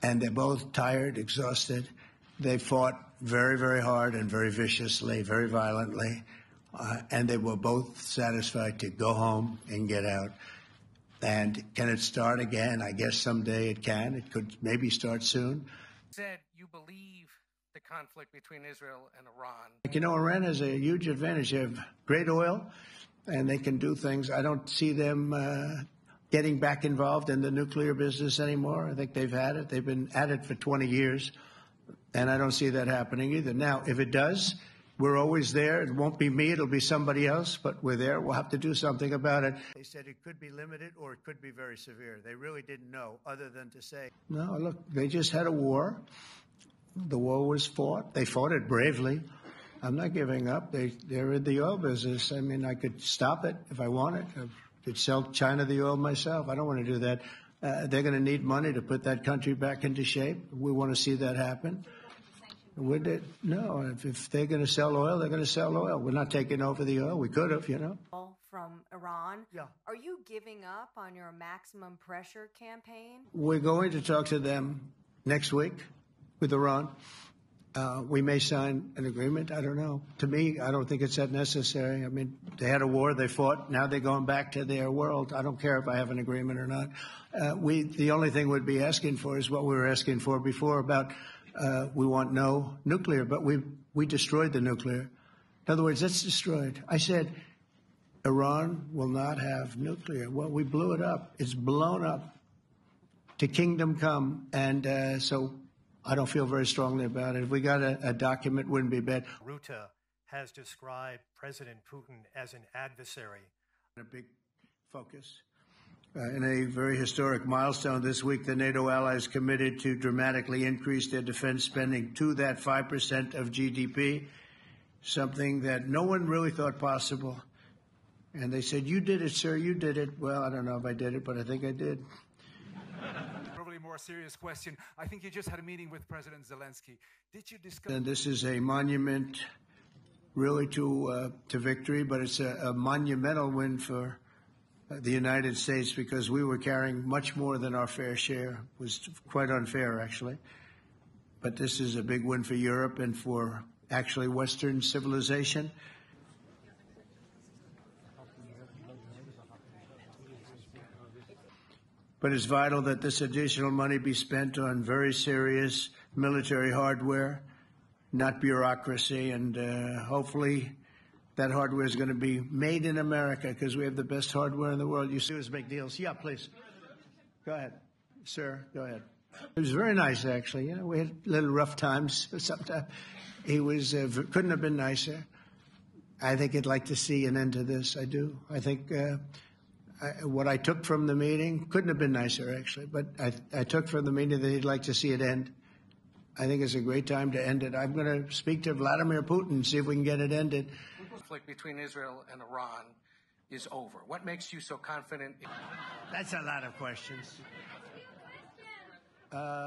And they're both tired, exhausted. They fought very, very hard and very viciously, very violently. And they were both satisfied to go home and get out. And can it start again? I guess someday it can. It could maybe start soon. Said you believe the conflict between Israel and Iran. You know, Iran has a huge advantage. They have great oil, and they can do things. I don't see them getting back involved in the nuclear business anymore. I think they've had it. They've been at it for 20 years, and I don't see that happening either. Now, if it does, we're always there. It won't be me. It'll be somebody else, but we're there. We'll have to do something about it. They said it could be limited or it could be very severe. They really didn't know other than to say, no, look, they just had a war. The war was fought. They fought it bravely. I'm not giving up. They're in the oil business. I mean, I could stop it if I wanted. I could sell China the oil myself. I don't want to do that. They're going to need money to put that country back into shape. We want to see that happen. Would it? No. If they're going to sell oil, they're going to sell oil. We're not taking over the oil. We could have, you know. From Iran. Yeah. Are you giving up on your maximum pressure campaign? We're going to talk to them next week with Iran. We may sign an agreement. I don't know. To me, I don't think it's that necessary. I mean, they had a war. They fought. Now they're going back to their world. I don't care if I have an agreement or not. The only thing we'd be asking for is what we were asking for before about we want no nuclear, but we destroyed the nuclear. In other words, it's destroyed. I said Iran will not have nuclear. Well, we blew it up. It's blown up to kingdom come. And so I don't feel very strongly about it. If we got a document, wouldn't be bad. Ruta has described President Putin as an adversary. A big focus. In a very historic milestone this week, the NATO allies committed to dramatically increase their defense spending to that 5% of GDP, something that no one really thought possible. And they said, you did it, sir, you did it. Well, I don't know if I did it, but I think I did. Probably more serious question. I think you just had a meeting with President Zelensky. Did you discuss... And this is a monument really to victory, but it's a monumental win for the United States because we were carrying much more than our fair share. It was quite unfair, actually. But this is a big win for Europe and for actually Western civilization. But it's vital that this additional money be spent on very serious military hardware, not bureaucracy, and hopefully that hardware is going to be made in America because we have the best hardware in the world. You see us make deals. Yeah, please. Go ahead. Sir, go ahead. It was very nice, actually. You know, we had little rough times sometimes. He was couldn't have been nicer. I think he'd like to see an end to this. I do. I think what I took from the meeting couldn't have been nicer, actually. But I took from the meeting that he'd like to see it end. I think it's a great time to end it. I'm going to speak to Vladimir Putin and see if we can get it ended. The conflict between Israel and Iran is over. What makes you so confident? That's a lot of questions.